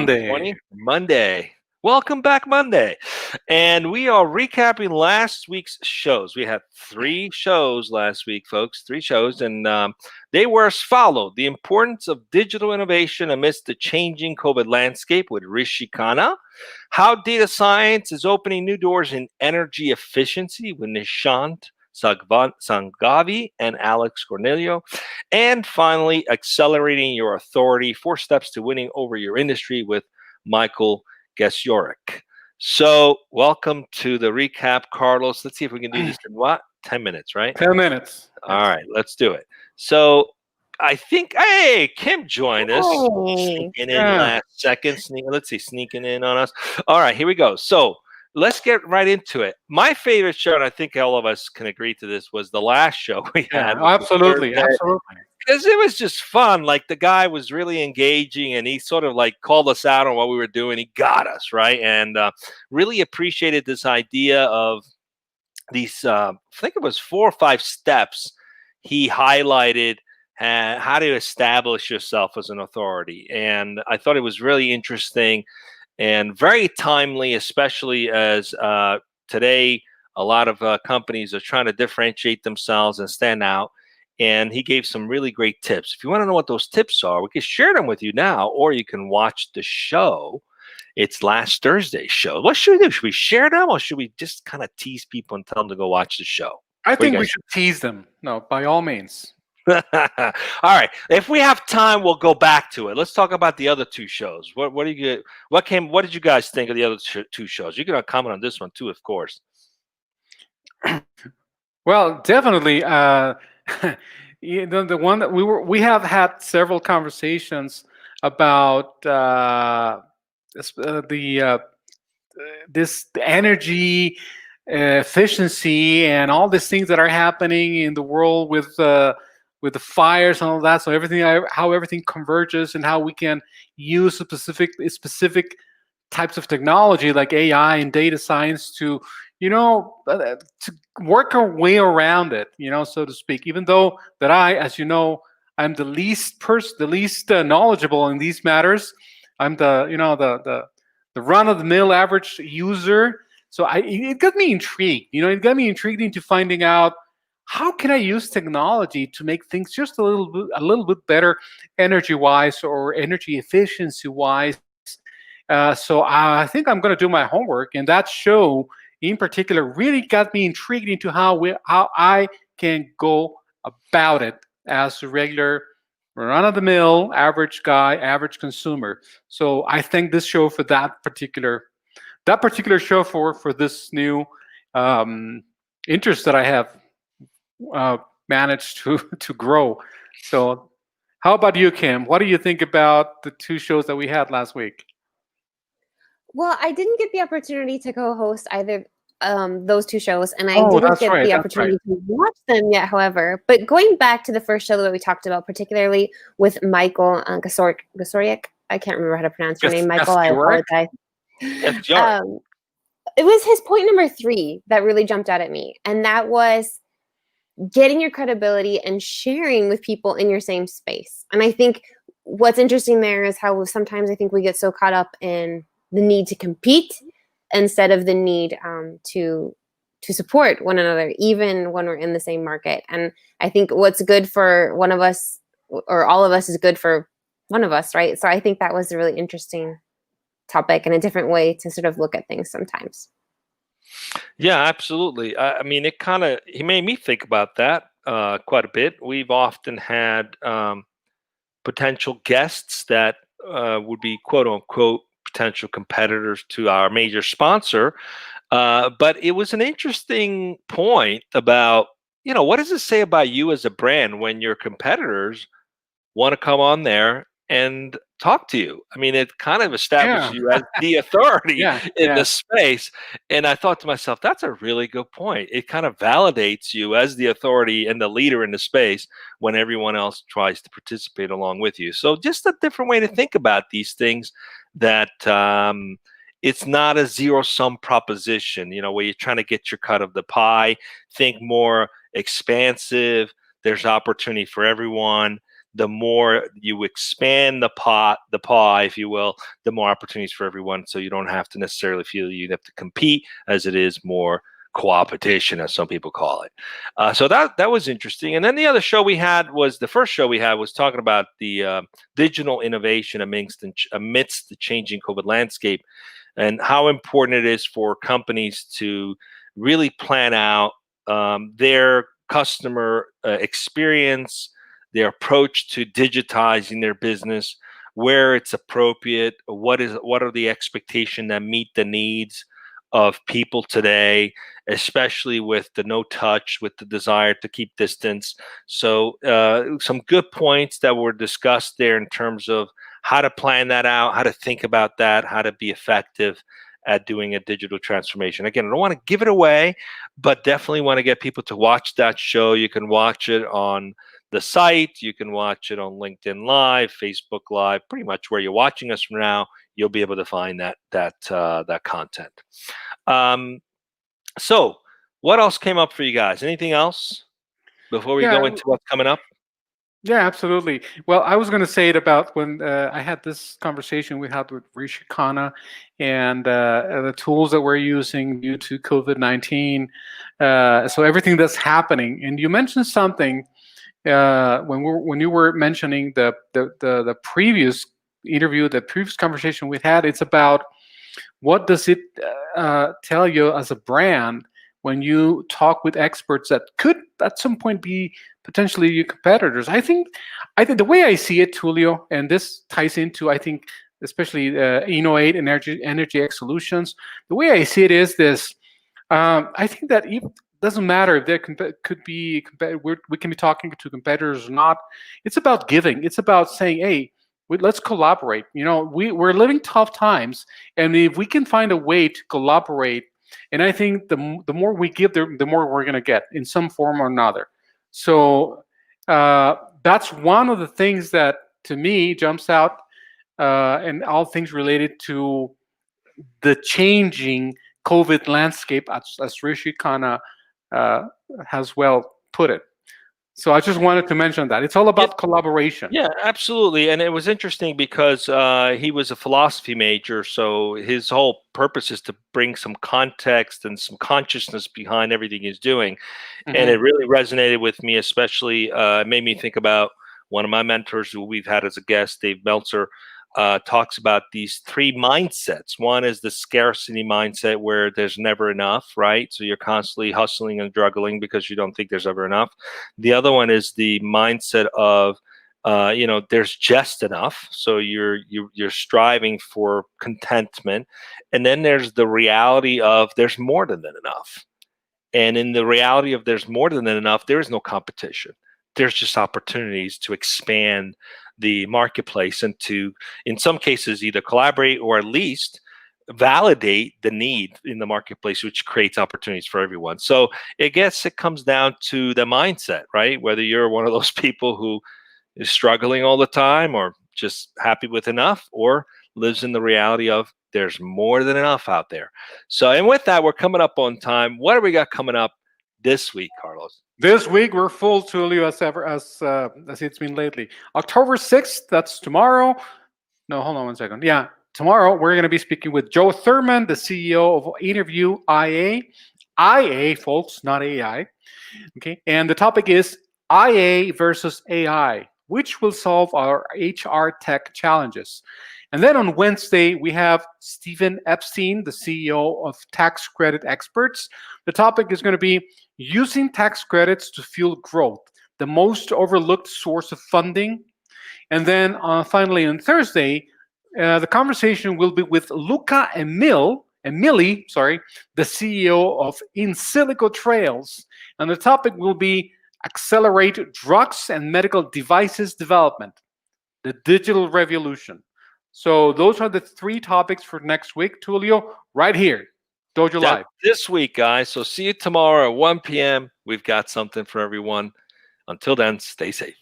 Monday. Monday. Welcome back, Monday. And we are recapping last week's shows. We had 3 shows last week, folks. 3 shows. And they were as followed. The importance of digital innovation amidst the changing COVID landscape with Rishi Khanna. How data science is opening new doors in energy efficiency with Nishaant, Sangaavi, and Alex Corneglio. And finally, accelerating your authority, 4 steps to winning over your industry with Michael Gasiorek. So welcome to the recap, Carlos. Let's see if we can do this in what? 10 minutes, right? 10 minutes. All right, let's do it. So I think, hey, Kim joined us. Hey. Sneaking in last second. Sneaking in on us. All right, here we go. So let's get right into it. My favorite show, and I think all of us can agree to this, was the last show we had. Absolutely. Because it was just fun. Like, the guy was really engaging, and he sort of like called us out on what we were doing. He got us, right? And really appreciated this idea of these, I think it was 4 or 5 steps he highlighted how to establish yourself as an authority. And I thought it was really interesting and very timely, especially as today a lot of companies are trying to differentiate themselves and stand out. And he gave some really great tips. If you want to know what those tips are, we can share them with you now, or you can watch the show. It's last Thursday's show. What should we do? Should we share them, or should we just kind of tease people and tell them to go watch the show? I think we should tease them. No, by all means. All right. If we have time, we'll go back to it. Let's talk about the other 2 shows. What did you guys think of the other 2 shows? You can comment on this one too, of course. Well, definitely. The one that we have had several conversations about this energy efficiency and all these things that are happening in the world with the fires and all that. So how everything converges and how we can use specific types of technology like AI and data science to work our way around it, so to speak. Even though that as you know, I'm the least knowledgeable in these matters. I'm the run-of-the-mill average user. So it got me intrigued. It got me intrigued into finding out how can I use technology to make things just a little bit better, energy-wise or energy efficiency-wise. So I think I'm going to do my homework, and that show in particular really got me intrigued into how I can go about it as a regular run-of-the-mill average guy, average consumer. So I thank this show for that particular show for this new interest that I have managed to grow. So how about you, Kim? What do you think about the 2 shows that we had last week? Well, I didn't get the opportunity to co-host either those 2 shows, and I didn't get the opportunity to watch them yet, however. But going back to the first show that we talked about, particularly with Michael Gasiorek, I can't remember how to pronounce your name, Michael. I apologize. It was his point number 3 that really jumped out at me, and that was getting your credibility and sharing with people in your same space. And I think what's interesting there is how sometimes I think we get so caught up in the need to compete instead of the need to support one another, even when we're in the same market. And I think what's good for one of us or all of us is good for one of us, right? So I think that was a really interesting topic and a different way to sort of look at things sometimes. Yeah, absolutely. I mean, he made me think about that quite a bit. We've often had potential guests that would be quote unquote potential competitors to our major sponsor. But it was an interesting point about, what does it say about you as a brand when your competitors want to come on there and talk to you? I mean, it kind of establishes you as the authority in the space. And I thought to myself, that's a really good point. It kind of validates you as the authority and the leader in the space when everyone else tries to participate along with you. So just a different way to think about these things, that it's not a zero-sum proposition, where you're trying to get your cut of the pie. Think more expansive. There's opportunity for everyone. the more you expand the pie, if you will, the more opportunities for everyone. So you don't have to necessarily feel you have to compete, as it is more co-opetition, as some people call it. So that was interesting. And then the other show we had was the first show we had was talking about the digital innovation amidst the changing COVID landscape, and how important it is for companies to really plan out their customer experience, their approach to digitizing their business, where it's appropriate, what are the expectations that meet the needs of people today, especially with the no touch, with the desire to keep distance. So some good points that were discussed there in terms of how to plan that out, how to think about that, how to be effective at doing a digital transformation. Again, I don't want to give it away, but definitely want to get people to watch that show. You can watch it on the site. You can watch it on LinkedIn Live, Facebook Live, pretty much where you're watching us from now. You'll be able to find that content. So what else came up for you guys? Anything else before we go into what's coming up? Yeah, absolutely. Well, I was going to say it about when I had this conversation we had with Rishi, Khanna, and the tools that we're using due to COVID-19. So everything that's happening, and you mentioned something when you were mentioning the previous interview, the previous conversation we had. It's about what does it tell you as a brand when you talk with experts that could at some point be potentially your competitors. I think the way I see it, Tulio, and this ties into, I think, especially Innovate Energy X Solutions. The way I see it is this: I think that it doesn't matter if there could be we can be talking to competitors or not. It's about giving. It's about saying, hey, let's collaborate. We're living tough times, and if we can find a way to collaborate, and I think the more we give, the more we're going to get in some form or another. So that's one of the things that to me jumps out, and all things related to the changing COVID landscape, as Rishi Khanna has well put it. So I just wanted to mention that. It's all about collaboration. Yeah, absolutely. And it was interesting because he was a philosophy major, so his whole purpose is to bring some context and some consciousness behind everything he's doing. Mm-hmm. And it really resonated with me, especially it made me think about one of my mentors who we've had as a guest, Dave Meltzer, talks about these three mindsets. One is the scarcity mindset, where there's never enough, right? So you're constantly hustling and juggling because you don't think there's ever enough. The other one is the mindset of, there's just enough. So you're striving for contentment. And then there's the reality of there's more than enough. And in the reality of there's more than enough, there is no competition. There's just opportunities to expand the marketplace and to, in some cases, either collaborate or at least validate the need in the marketplace, which creates opportunities for everyone. So I guess it comes down to the mindset, right? Whether you're one of those people who is struggling all the time or just happy with enough, or lives in the reality of there's more than enough out there. So, and with that, we're coming up on time. What do we got coming up this week, Carlos? This week we're full, Tulio, as it's been lately. October 6th, that's tomorrow. No, hold on one second. Yeah, tomorrow we're going to be speaking with Joe Thurman, the CEO of Interview IA. IA, folks, not AI. Okay, and the topic is IA versus AI, which will solve our HR tech challenges. And then on Wednesday, we have Stephen Epstein, the CEO of Tax Credit Experts. The topic is going to be using tax credits to fuel growth, the most overlooked source of funding. And then finally on Thursday, the conversation will be with Luca Emili, the CEO of In Silico Trails. And the topic will be accelerate drugs and medical devices development, the digital revolution. So those are the three topics for next week, Tulio, right here. DojoLIVE. This week, guys. So see you tomorrow at 1 p.m. We've got something for everyone. Until then, stay safe.